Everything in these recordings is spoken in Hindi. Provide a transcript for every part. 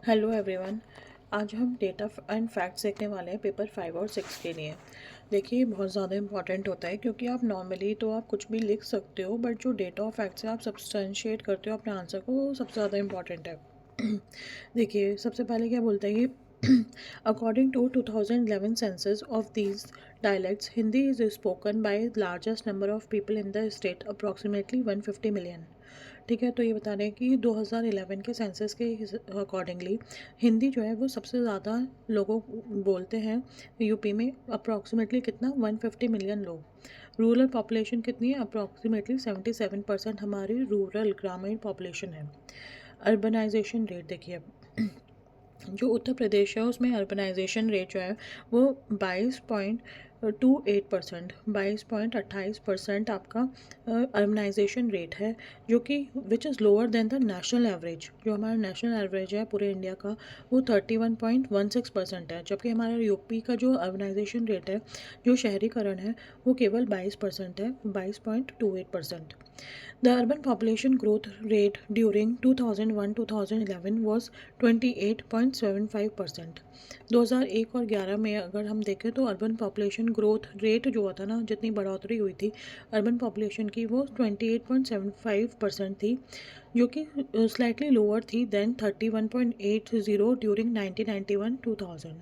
Hello everyone. आज हम डेटा एंड फैक्ट्स देखने वाले हैं पेपर 5 और 6 के लिए। देखिए ये बहुत ज़्यादा इंपॉर्टेंट होता है क्योंकि आप नॉर्मली तो आप कुछ भी लिख सकते हो, बट जो डेटा और फैक्ट्स से आप सब्सटेंशिएट करते हो अपने आंसर को, वो सबसे ज़्यादा इंपॉर्टेंट है। देखिए सबसे पहले क्या बोलता है ये according to 2011 census of these dialects Hindi is spoken by largest number of people in the state approximately 150 million. ठीक है, तो ये बता रहे हैं कि 2011 के सेंसस के अकॉर्डिंगली हिंदी जो है वो सबसे ज़्यादा लोगों बोलते हैं यूपी में। अप्रॉक्सीमेटली कितना, 150 मिलियन लोग। रूरल पॉपुलेशन कितनी है, अप्रॉक्सीमेटली 77% हमारी रूरल ग्रामीण पॉपुलेशन है। अर्बनाइजेशन रेट देखिए, जो उत्तर प्रदेश है उसमें अर्बनाइजेशन रेट जो है वो 22.28%, 22.28% आपका अर्बनाइजेशन रेट है, जो कि which is lower than the national average. जो हमारा नेशनल एवरेज है पूरे इंडिया का वो 31.16% है, जबकि हमारा यूपी का जो अर्बनाइजेशन रेट है, जो शहरीकरण है, वो केवल 22% है, 22.28%। The urban population growth rate during 2001-2011 was 28.75%। 2001 और 11 में अगर हम देखें तो अर्बन पॉपुलेशन ग्रोथ रेट जो हुआ था ना, जितनी बढ़ोतरी हुई थी अर्बन पॉपुलेशन की, वो 28.75% थी, जो कि स्लाइटली लोअर थी देन 31.80 ड्यूरिंग 1991-2000।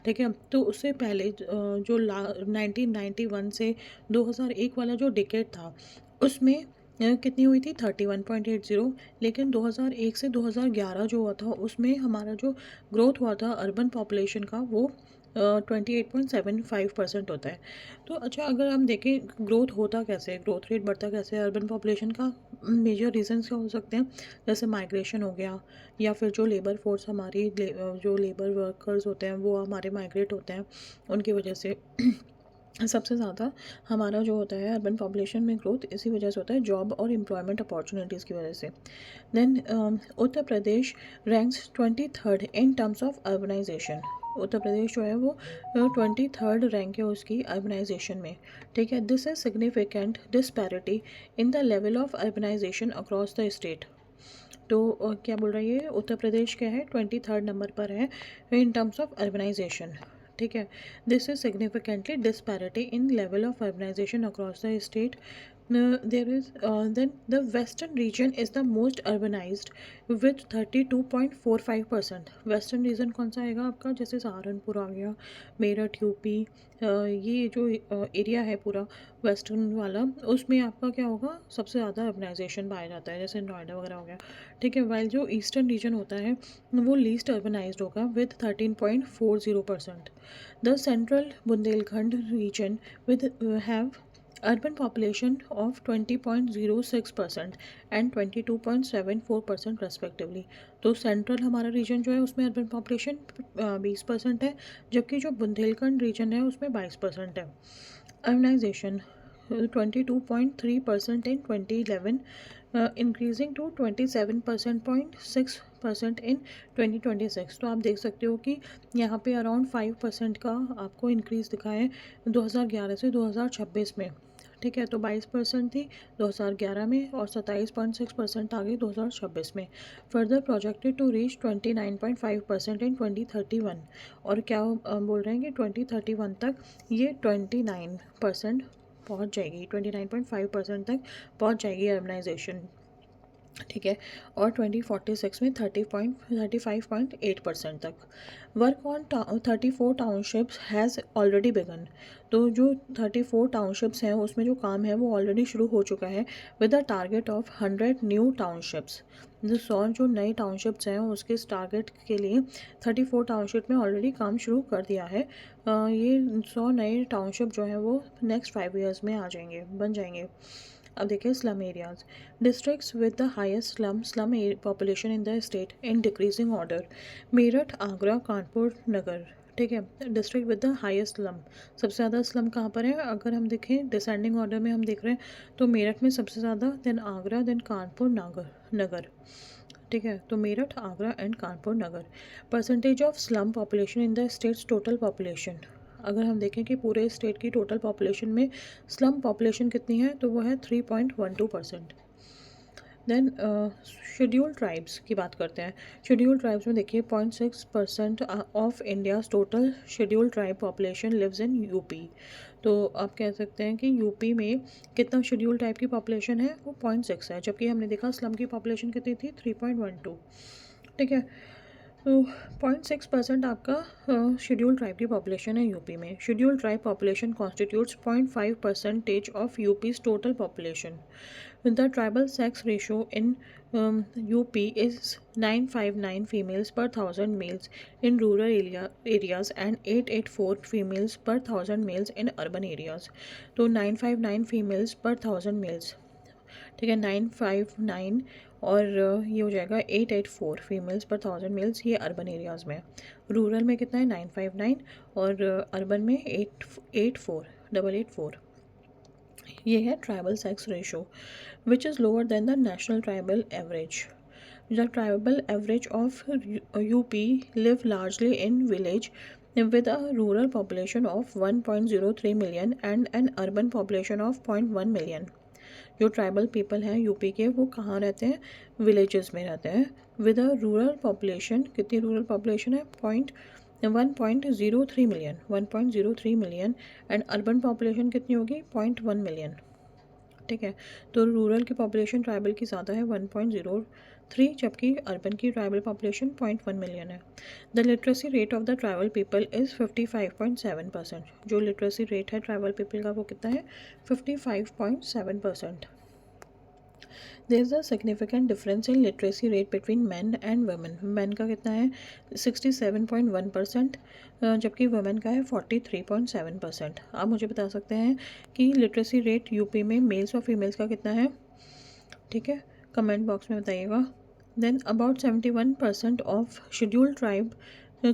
ठीक है, तो उससे पहले जो 1991 से 2001 वाला जो डिकेड था उसमें कितनी हुई थी, 31.80। लेकिन 2001 से 2011 जो हुआ था उसमें हमारा जो ग्रोथ हुआ था अर्बन पॉपुलेशन का वो 28.75% होता है। तो अच्छा, अगर हम देखें ग्रोथ होता कैसे है, ग्रोथ रेट बढ़ता कैसे है अर्बन पॉपुलेशन का, मेजर रीजंस क्या हो सकते हैं, जैसे माइग्रेशन हो गया, या फिर जो लेबर फोर्स हमारी जो लेबर वर्कर्स होते हैं वो हमारे माइग्रेट होते हैं, उनकी वजह से सबसे ज़्यादा हमारा जो होता है अर्बन पॉपुलेशन में ग्रोथ इसी वजह से होता है, जॉब और एम्प्लॉयमेंट अपॉर्चुनिटीज़ की वजह से। Then Uttar Pradesh ranks 23rd in terms of urbanization. Uttar Pradesh जो है वो 23rd रैंक है उसकी अर्बनाइजेशन में। ठीक है, this is significant disparity in the level of urbanisation across the state. तो क्या बोल रही है, उत्तर प्रदेश क्या है, 23rd नंबर पर है इन टर्म्स ऑफ अर्बनाइजेशन। ठीक है, this is significantly disparity in level of urbanisation across the state. There is then the western region is the most urbanised with 32.45%। Western region कौन सा आएगा आपका, जैसे सहारनपुर आ गया, मेरठ यूपी, ये जो एरिया है पूरा वेस्टर्न वाला, उसमें आपका क्या होगा, सबसे ज़्यादा अर्बनाइजेशन पाया जाता है, जैसे नोएडा वगैरह हो गया। ठीक है, वाइल जो ईस्टर्न रीजन होता है वो लीस्ट अर्बनाइज्ड होगा with 13.40%। The central Bundelkhand region with have urban population of 20.06% and 22.74% respectively. तो सेंट्रल हमारा रीजन जो है उसमें अर्बन पॉपुलेशन 20% है, जबकि जो बुंदेलखंड रीजन है उसमें 22% है। अर्बनाइजेशन 22.3% इन 2011, इंक्रीजिंग टू 27.6% इन 2026। तो आप देख सकते हो कि यहाँ पे अराउंड 5% का आपको इंक्रीज़ दिखा है 2011 से 2026 में। ठीक है, तो 22% थी 2011 में और 27.6% आ गई 2026 में। फर्दर प्रोजेक्टेड टू रीच 29.5% इन 2031। और क्या बोल रहे हैं कि 2031 तक ये 29% पहुंच जाएगी, 29.5% तक पहुंच जाएगी अर्बनाइजेशन। ठीक है, और 2046 में 35.8% तक। Work on 34 townships has already begun. तो जो 34 टाउनशिप्स हैं उसमें जो काम है वो ऑलरेडी शुरू हो चुका है with the target of 100 new townships. जो 100 जो नई टाउनशिप्स हैं उसके इस टारगेट के लिए 34 टाउनशिप में ऑलरेडी काम शुरू कर दिया है। ये 100 नए टाउनशिप जो हैं वो नेक्स्ट 5 ईयर्स में आ जाएंगे, बन जाएंगे। अब देखिए slum areas, districts with the highest slum population in the state in decreasing order, Meerut, Agra, Kanpur, Nagar. ठीक है, district with the highest slum, सबसे ज़्यादा स्लम कहाँ पर है, अगर हम देखें डिसेंडिंग ऑर्डर में हम देख रहे हैं तो मेरठ में सबसे ज़्यादा, देन आगरा, देन कानपुर, नगर। ठीक है, तो Meerut, Agra and Kanpur, Nagar. Percentage of slum population in the states total population, अगर हम देखें कि पूरे स्टेट की टोटल पॉपुलेशन में स्लम पॉपुलेशन कितनी है तो वो है 3.12%। देन शेड्यूल ट्राइब्स की बात करते हैं। शेड्यूल ट्राइब्स में देखिए 0.6% of India's total schedule tribe population lives in UP. तो आप कह सकते हैं कि यूपी में कितना शेड्यूल ट्राइब की पॉपुलेशन है, वो 0.6 है, जबकि हमने देखा स्लम की पॉपुलेशन कितनी थी, 3.12। ठीक है, तो 0.6% आपका शेड्यूल ट्राइब की पॉपुलेशन है यूपी में। Schedule tribe population constitutes 0.5% of UP's total population. The tribal sex ratio in UP is 959 females per thousand males in rural areas and 884 females per thousand males in urban areas. तो 959 females per thousand males, ठीक है, 959 और ये हो जाएगा 884 फीमेल्स पर 1000 मेल्स, ये अर्बन एरियाज़ में। रूरल में कितना है, 959, और अर्बन में 884। ये है tribal sex ratio which is lower than the national tribal average. The tribal average of UP live largely in village with a rural population of 1.03 million and an urban population of 0.1 million। जो ट्राइबल पीपल हैं यूपी के, वो कहाँ रहते हैं, विलेजेस में रहते हैं, विद अ रूरल पॉपुलेशन। कितनी रूरल पॉपुलेशन है, 1.03 मिलियन, एंड अर्बन पॉपुलेशन कितनी होगी, 0.1 मिलियन। ठीक है, तो रूरल की पॉपुलेशन ट्राइबल की ज़्यादा है, 1.03, जबकि अर्बन की ट्राइबल पॉपुलेशन 0.1 मिलियन है। The literacy rate of the tribal people is 55.7%। जो लिटरेसी रेट है ट्राइबल पीपल का, वो कितना है, 55.7%। There is a significant difference in literacy rate between man and women. Man का कितना है, 67.1%, जबकि वुमेन का है 43.7%। आप मुझे बता सकते हैं कि लिटरेसी रेट यूपी में मेल्स और फीमेल्स का कितना है, ठीक है, कमेंट बॉक्स में बताइएगा। Then about 71% of schedule tribe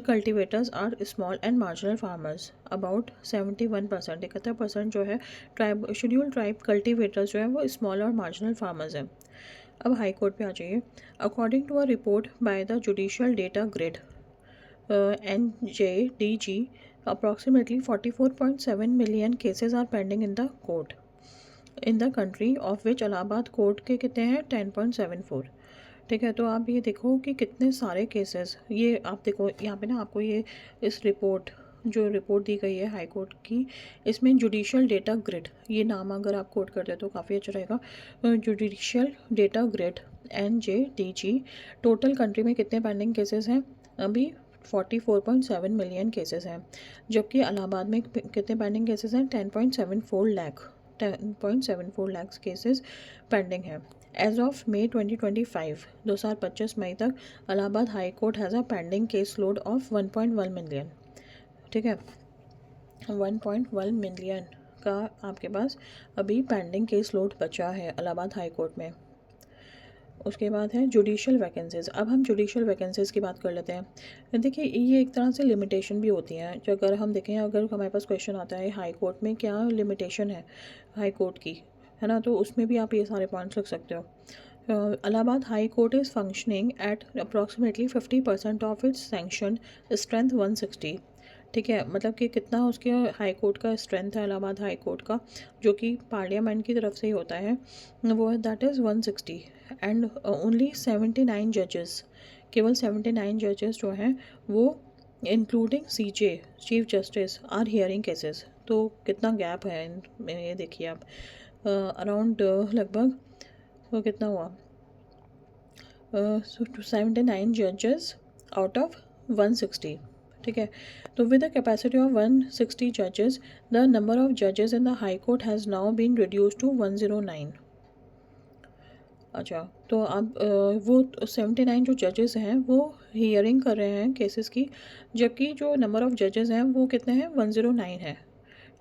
cultivators are small and marginal farmers. About 71%, 71% जो है ट्राइब शेड्यूल ट्राइब कल्टिवेटर्स जो है वो स्मॉल और मार्जिनल फार्मर्स हैं। अब हाई कोर्ट पे आ जाइए। According to a report by the judicial data grid NJDG, approximately 44.7 million cases are pending in the court in the country, of which Allahabad court के कितने हैं, 10.74। ठीक है, तो आप ये देखो कि कितने सारे केसेस, ये आप देखो यहाँ पे ना, आपको ये इस रिपोर्ट, जो रिपोर्ट दी गई है हाई कोर्ट की, इसमें जुडिशियल डेटा ग्रिड, ये नाम अगर आप कोट करते तो काफ़ी अच्छा रहेगा। Judicial data grid NJDG, total country में कितने पेंडिंग केसेस हैं, अभी 44.7 मिलियन केसेस हैं, जबकि इलाहाबाद में कितने पेंडिंग केसेस हैं, 10.74 लाख केसेस पेंडिंग है। एज ऑफ मई 2025, 2025 मई तक Allahabad high court has a pending case load of 1.1 million. ठीक है, 1.1 मिलियन का आपके पास अभी पेंडिंग केस लोड बचा है इलाहाबाद हाई कोर्ट में। उसके बाद है जुडिशियल वैकेंसीज़। अब हम जुडिशियल वैकेंसीज़ की बात कर लेते हैं। देखिए, ये एक तरह से लिमिटेशन भी होती हैं, जो अगर हम देखें, अगर हमारे पास क्वेश्चन आता है हाई कोर्ट में क्या लिमिटेशन है हाई कोर्ट की, है ना, तो उसमें भी आप ये सारे पॉइंट्स रख सकते हो। Allahabad high court is functioning at approximately 50% of its sanction strength 160। ठीक है, मतलब कि कितना उसके हाई कोर्ट का स्ट्रेंथ है इलाहाबाद हाई कोर्ट का, जो कि पार्लियामेंट की तरफ से ही होता है, वो है दैट इज़ 160। एंड ओनली 79 जजेस, केवल 79 जजेस जो हैं वो including CJ chief justice are hearing cases. तो कितना गैप है इनमें, ये देखिए आप, अराउंड लगभग वो कितना हुआ, 79 जजेस आउट ऑफ 160। ठीक है, तो विद द कैपेसिटी ऑफ 160 जजेस, द नंबर ऑफ जजेस in the high court has now been reduce to 109। अच्छा, तो अब वो 79 जो जजेस हैं वो हियरिंग कर रहे हैं केसेस की, जबकि जो नंबर ऑफ जजेस हैं वो कितने हैं, 109 है।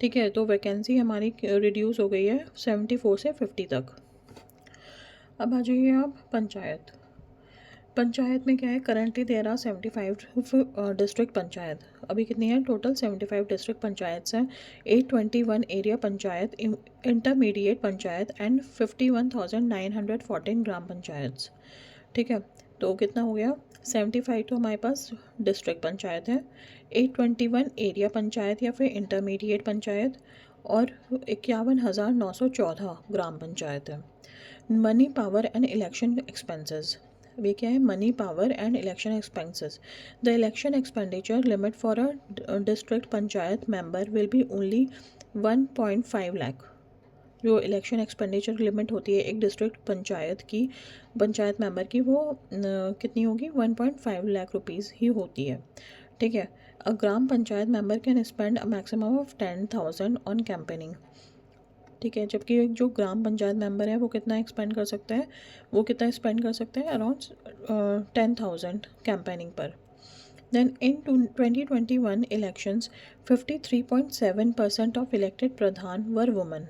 ठीक है, तो वैकेंसी हमारी रिड्यूस हो गई है 74 से 50 तक। अब आ जाइए आप पंचायत। पंचायत में क्या है, currently there are 75 district panchayat. अभी कितनी है, टोटल 75 डिस्ट्रिक्ट पंचायत हैं, 821 area panchayat, intermediate panchayat and 51,914 gram panchayat. ठीक है, तो कितना हो गया, 75 तो हमारे पास डिस्ट्रिक्ट पंचायत है, 821 एरिया पंचायत या फिर इंटरमीडिएट पंचायत, और 51,914 ग्राम पंचायत है। Money power and election expenses. ये क्या है? Money power and election expenses. The election expenditure limit for a district panchayat member will be only 1.5 lakh. जो इलेक्शन एक्सपेंडिचर लिमिट होती है एक डिस्ट्रिक्ट पंचायत मेंबर की, वो कितनी होगी? 1.5 लाख रुपीज़ ही होती है। ठीक है। A gram panchayat member can spend a maximum of 10,000 on campaigning. ठीक है। जबकि एक जो ग्राम पंचायत मेंबर है वो कितना एक्सपेंड कर सकता है? वो कितना स्पेंड कर सकता है? अराउंड 10,000 कैंपेनिंग पर। Then in 2021 elections 53.7% of elected pradhan were women.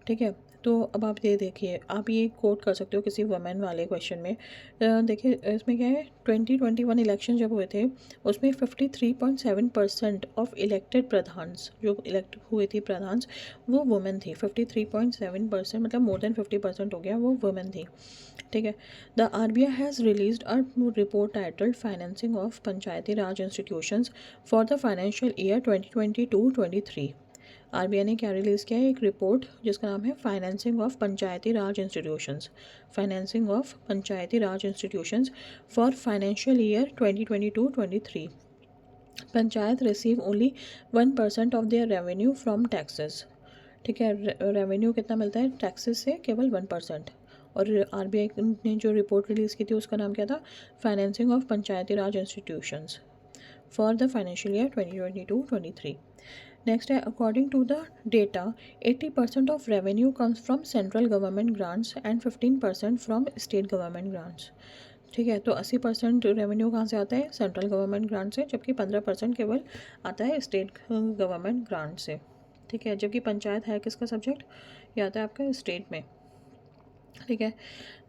ठीक है। तो अब आप ये देखिए, आप ये कोट कर सकते हो किसी वुमेन वाले क्वेश्चन में। देखिए इसमें क्या है, 2021 इलेक्शन जब हुए थे उसमें 53.7% ऑफ इलेक्टेड प्रधान्स, जो इलेक्ट हुए थी प्रधान्स, वो वुमेन थी। 53.7% मतलब मोर देन 50% हो गया, वो वुमेन थी। ठीक है। The RBI has released a report titled financing of panchayati raj institutions for the financial year 2022-23। RBI ने क्या रिलीज़ किया है? एक रिपोर्ट जिसका नाम है financing of panchayati raj institutions. Financing of panchayati raj institutions for financial year 2022-23। Panchayat receive only 1% of their revenue from taxes. ठीक है। रेवेन्यू कितना मिलता है टैक्सेस से? केवल 1%। और RBI ने जो रिपोर्ट रिलीज़ की थी उसका नाम क्या था? Financing of panchayati raj institutions for the financial year 2022-23। Next है, according to the data 80% of revenue comes from central government grants and 15% from state government grants. ठीक है। तो 80% रेवेन्यू कहाँ से आता है? सेंट्रल गवर्नमेंट ग्रांट से, जबकि 15% केवल आता है स्टेट गवर्नमेंट ग्रांट से। ठीक है। जबकि पंचायत है किसका सब्जेक्ट? ये आता है आपका स्टेट में। ठीक है।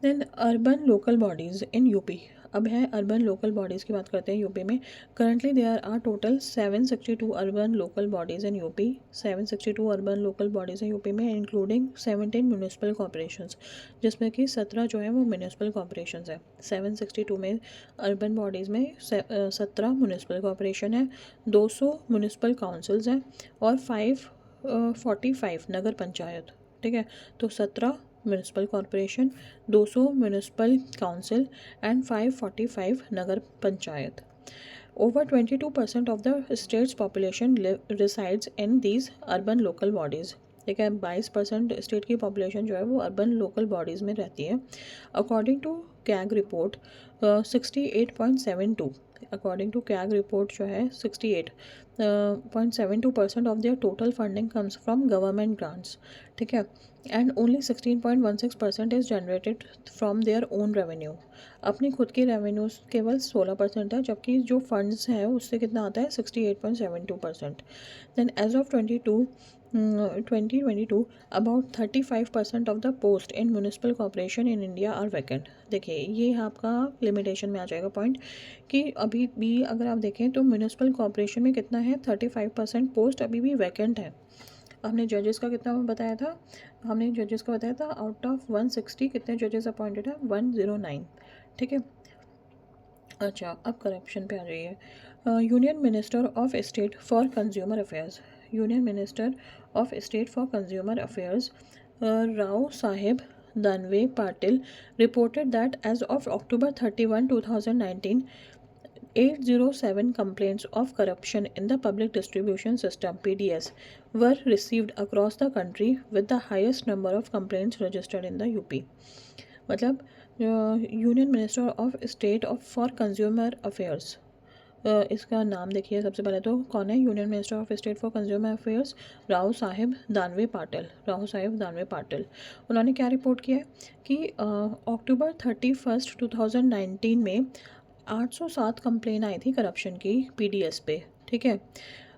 Then urban local bodies in UP. अब है अर्बन लोकल बॉडीज़ की बात करते हैं यूपी में। Currently there are total 762 urban local bodies in UP. 762 urban local bodies हैं यूपी में, इंक्लूडिंग 17 म्यूनिसिपल कॉर्पोरेशंस, जिसमें कि 17 जो है वो म्यूनिसिपल कॉर्पोरेशंस है। 762 में अर्बन बॉडीज़ में 17 म्यूनिसिपल कॉर्पोरेशन है, 200 म्यूनिसिपल काउंसिल्स हैं और 545 नगर पंचायत। ठीक है। तो 17 municipal corporation, 200 municipal council and 545 Nagar panchayat. Over 22% of the states population resides in these urban local bodies. ठीक है। 22% स्टेट की पॉपुलेशन जो है वो अर्बन लोकल बॉडीज़ में रहती है। According to CAG report 68.72, according to CAG report जो है 68.72% of their total funding comes from government grants. ठीक है। And only 16.16% is generated from their own revenue. अपनी खुद की रेवेन्यूज केवल 16% है, जबकि जो फंड्स हैं उससे कितना आता है? 68.72%। Then as of 2022 about 35% of the post in municipal corporation in India are vacant. देखिए ये आपका लिमिटेशन में आ जाएगा पॉइंट, कि अभी भी अगर आप देखें तो म्यूनिसिपल कॉर्पोरेशन में कितना है? 35% पोस्ट अभी भी वैकेंट है। हमने जजेस का कितना बताया था? हमने जजेस का बताया था आउट ऑफ 160 कितने जजेस अपॉइंटेड है? 109। ठीक है। अच्छा, अब करप्शन पे आ जाइए। Union minister of state for consumer affairs. Union minister of state for consumer affairs Rao Saheb Danve Patil reported that as of October 31, 2019, 807 complaints of corruption in the public distribution system (PDS) were received across the country, with the highest number of complaints registered in the UP। मतलब union minister of state of for consumer affairs, इसका नाम देखिए। सबसे पहले तो कौन है union minister of state for consumer affairs? Rao Saheb Danve Patil. Rao Saheb Danve Patil, उन्होंने क्या रिपोर्ट किया है कि October 31, 2019 में 807 कंप्लेन आई थी करप्शन की PDS पे। ठीक है।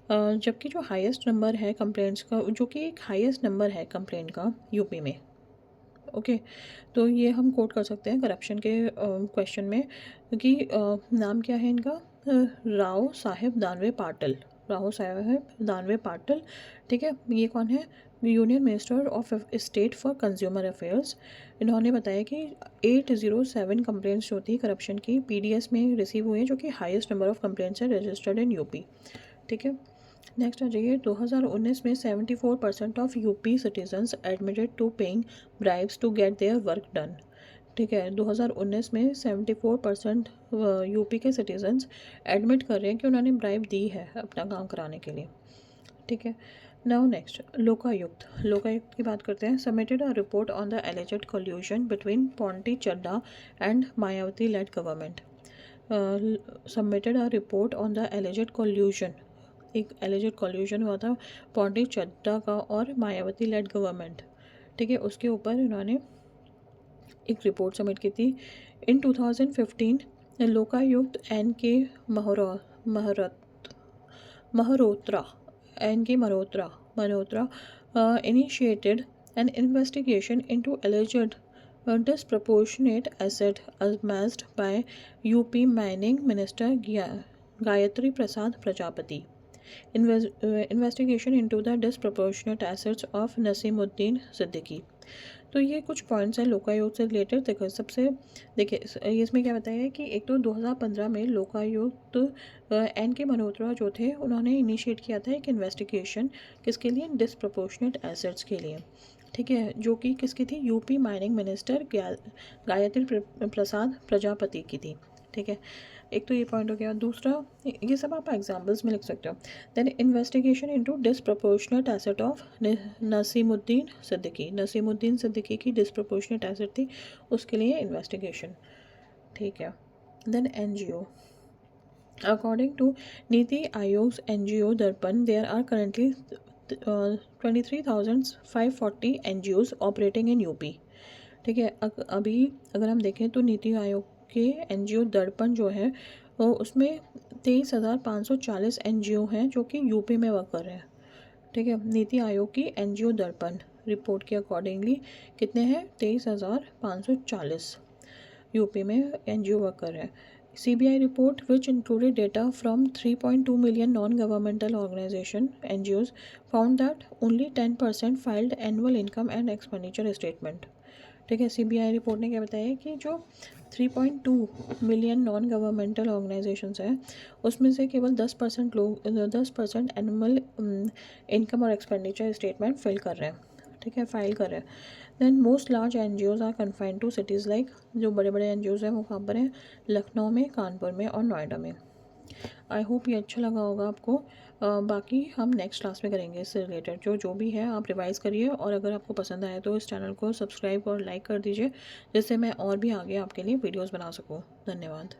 जबकि जो हाईएस्ट नंबर है कंप्लेंट्स का, जो कि एक हाईएस्ट नंबर है कंप्लेंट का यूपी में। ओके। तो ये हम कोट कर सकते हैं करप्शन के क्वेश्चन में, क्योंकि नाम क्या है इनका? राव साहेब दानवे पाटिल। राव साहेब दानवे पाटिल। ठीक है। ये कौन है? Union minister of state for consumer affairs. इन्होंने बताया कि 807 कंप्लेंट्स जो थी करप्शन की PDS में रिसीव हुई हैं, जो कि हाईएस्ट नंबर ऑफ कंप्लेंट्स है रजिस्टर्ड इन यूपी। ठीक है। नेक्स्ट आ जाइए, 2019 में 74% of UP citizens admitted to paying bribes to get their work done. ठीक है, 2019 में 74% यूपी के सिटीजन्स एडमिट कर रहे हैं कि उन्होंने ब्राइब दी है अपना काम कराने के लिए। ठीक है, नाउ नेक्स्ट, लोकायुक्त। लोकायुक्त की बात करते हैं। Submitted a report on the alleged collusion between Ponty Chadha and Mayawati led government. Submitted a report on the alleged collusion, एक एलिजेड कोल्यूशन हुआ था पॉन्टी चड्डा का और मायावती लेड गवर्नमेंट। ठीक है, उसके ऊपर इन्होंने एक रिपोर्ट सबमिट की थी। इन 2015 लोकायुक्त एन के Malhotra initiated an investigation into alleged disproportionate asset amassed by UP Mining Minister Gayatri Prasad Prajapati. Investigation into the disproportionate assets of Nasimuddin Siddiqui. तो ये कुछ पॉइंट्स हैं लोकायुक्त से रिलेटेड। देखो सबसे, देखिए इसमें क्या बताया है कि एक तो 2015 में लोकायुक्त एन के मल्होत्रा जो थे उन्होंने इनिशिएट किया था एक इन्वेस्टिगेशन, किसके लिए, डिसप्रोपोर्शनेट एसेट्स के लिए। ठीक है, जो कि किसकी थी, UP mining minister Gayatri Prasad Prajapati की थी। ठीक है, एक तो ये पॉइंट हो गया। दूसरा, ये सब आप एग्जाम्पल्स में लिख सकते हो। Then investigation into disproportionate asset of Naseemuddin Siddiqui की डिसप्रोपोर्शनेट एसेट थी, उसके लिए इन्वेस्टिगेशन। ठीक है, then NGO. According to Niti Aayog's NGO Darpan, there are currently 23,540 NGOs operating in UP. ठीक है, अभी अगर हम देखें तो नीति आयोग के NGO दर्पण जो है उसमें 23,540 NGO हैं जो कि यूपी में वर्क कर रहे हैं। ठीक है, नीति आयोग की NGO दर्पण रिपोर्ट के अकॉर्डिंगली कितने हैं, 23,540 यूपी में NGO वर्क कर रहे हैं। CBI report, which included data from 3.2 million non-governmental organization NGOs, found that only 10% filed annual income and expenditure statement. ठीक है, CBI रिपोर्ट ने क्या बताया कि जो 3.2 मिलियन नॉन गवर्नमेंटल ऑर्गेनाइजेशंस हैं उसमें से केवल 10% एनुअल इनकम और एक्सपेंडिचर स्टेटमेंट फिल कर रहे हैं। ठीक है, फाइल कर रहे हैं। Then most large NGOs are confined to cities like, जो बड़े बड़े NGOs हैं वो कहाँ पर हैं, लखनऊ में, कानपुर में और नोएडा में। आई होप ये अच्छा लगा होगा आपको। बाकी हम नेक्स्ट क्लास में करेंगे इससे रिलेटेड। जो भी है आप रिवाइज़ करिए, और अगर आपको पसंद आए तो इस चैनल को सब्सक्राइब और लाइक कर दीजिए, जिससे मैं और भी आगे आपके लिए वीडियोस बना सकूँ। धन्यवाद।